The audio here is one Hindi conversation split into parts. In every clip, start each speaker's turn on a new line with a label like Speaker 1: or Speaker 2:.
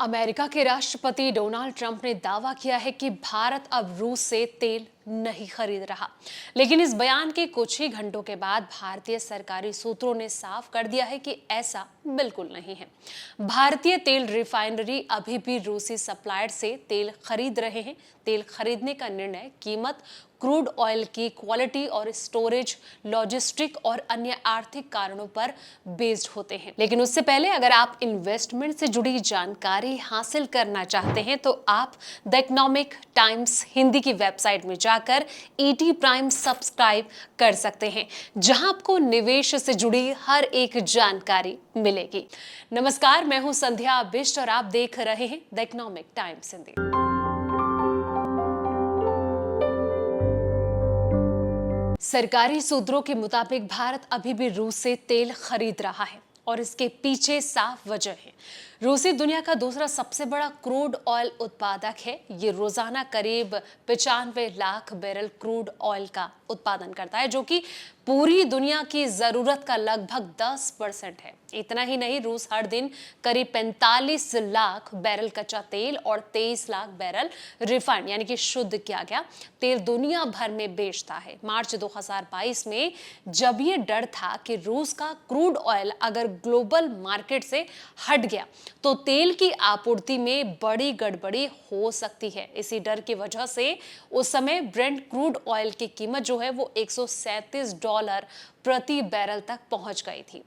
Speaker 1: अमेरिका के राष्ट्रपति डोनाल्ड ट्रंप ने दावा किया है कि भारत अब रूस से तेल नहीं खरीद रहा। लेकिन इस बयान के कुछ ही घंटों के बाद भारतीय सरकारी सूत्रों ने साफ कर दिया है कि ऐसा बिल्कुल नहीं है। भारतीय तेल रिफाइनरी अभी भी रूसी सप्लायर से तेल खरीद रहे हैं। तेल खरीदने का निर्णय कीमत, क्रूड ऑयल की क्वालिटी और स्टोरेज, लॉजिस्टिक और अन्य आर्थिक कारणों पर बेस्ड होते हैं। लेकिन उससे पहले अगर आप इन्वेस्टमेंट से जुड़ी जानकारी हासिल करना चाहते हैं तो आप द इकोनॉमिक टाइम्स हिंदी की वेबसाइट में जाकर ईटी प्राइम सब्सक्राइब कर सकते हैं, जहां आपको निवेश से जुड़ी हर एक जानकारी मिलेगी। नमस्कार, मैं हूं संध्या बिष्ट और आप देख रहे हैं द इकोनॉमिक टाइम्स हिंदी। सरकारी सूत्रों के मुताबिक भारत अभी भी रूस से तेल खरीद रहा है और इसके पीछे साफ वजह है। रूसी दुनिया का दूसरा सबसे बड़ा क्रूड ऑयल उत्पादक है। ये रोजाना करीब 95 लाख बैरल क्रूड ऑयल का उत्पादन करता है, जो कि पूरी दुनिया की जरूरत का लगभग 10% है। इतना ही नहीं, रूस हर दिन करीब 45 लाख बैरल कच्चा तेल और 23 लाख बैरल रिफाइंड यानी कि शुद्ध किया गया तेल दुनिया भर में बेचता है। मार्च 2022 में जब ये डर था कि रूस का क्रूड ऑयल अगर ग्लोबल मार्केट से हट गया तो तेल की आपूर्ति में बड़ी गड़बड़ी हो सकती है। इसी डर की वजह से उस समय ब्रेंट क्रूड ऑयल की कीमत जो है वो $137 प्रति बैरल तक पहुंच गई थी,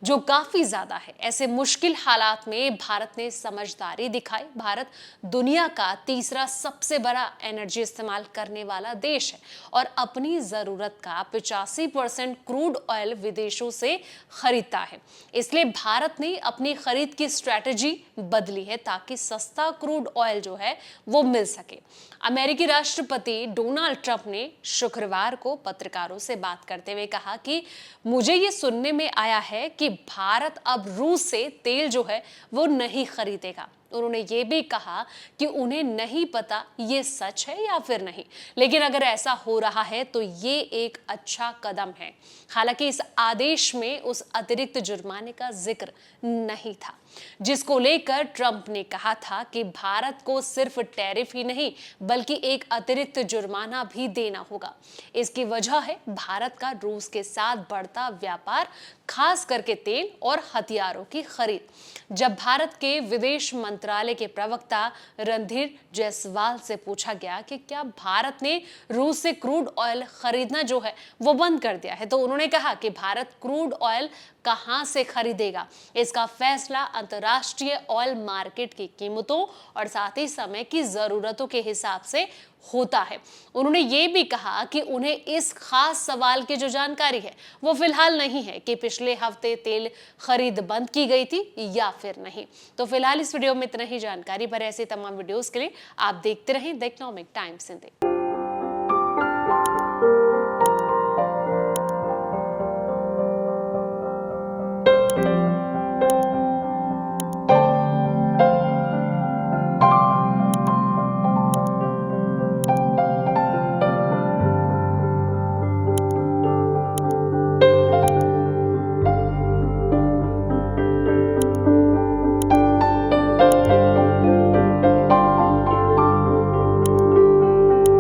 Speaker 1: जो काफी ज्यादा है। ऐसे मुश्किल हालात में भारत ने समझदारी दिखाई। भारत दुनिया का तीसरा सबसे बड़ा एनर्जी इस्तेमाल करने वाला देश है और अपनी जरूरत का 85% क्रूड ऑयल विदेशों से खरीदता है। इसलिए भारत ने अपनी खरीद की स्ट्रेटेजी बदली है ताकि सस्ता क्रूड ऑयल जो है वो मिल सके। अमेरिकी राष्ट्रपति डोनाल्ड ट्रंप ने शुक्रवार को पत्रकारों से बात करते हुए कहा कि मुझे ये सुनने में आया है कि भारत अब रूस से तेल जो है वो नहीं खरीदेगा। उन्होंने ये भी कहा कि उन्हें नहीं पता ये सच है या फिर नहीं, लेकिन अगर ऐसा हो रहा है तो ये एक अच्छा कदम है। हालांकि इस आदेश में उस अतिरिक्त जुर्माने का जिक्र नहीं था जिसको लेकर ट्रंप ने कहा था कि भारत को सिर्फ टैरिफ ही नहीं बल्कि एक अतिरिक्त जुर्माना भी देना होगा। इसकी वजह है भारत का रूस के साथ बढ़ता व्यापार, खास करके तेल और हथियारों की खरीद। जब भारत के विदेश मंत्रालय के प्रवक्ता रणधीर जायसवाल से पूछा गया कि क्या भारत ने रूस से क्रूड ऑयल खरीदना जो है वो बंद कर दिया है, तो उन्होंने कहा कि भारत क्रूड ऑयल कहां से खरीदेगा, इसका फैसला अंतर्राष्ट्रीय ऑयल मार्केट की कीमतों और साथ ही समय की जरूरतों के हिसाब से होता है। उन्होंने ये भी कहा कि उन्हें इस खास सवाल की जो जानकारी है वो फिलहाल नहीं है कि पिछले हफ्ते तेल खरीद बंद की गई थी या फिर नहीं। तो फिलहाल इस वीडियो में इतना ही जानकारी। पर ऐसे तमाम वीडियोस के लिए आप देखते रहें द इकोनॉमिक टाइम्स हिंदी।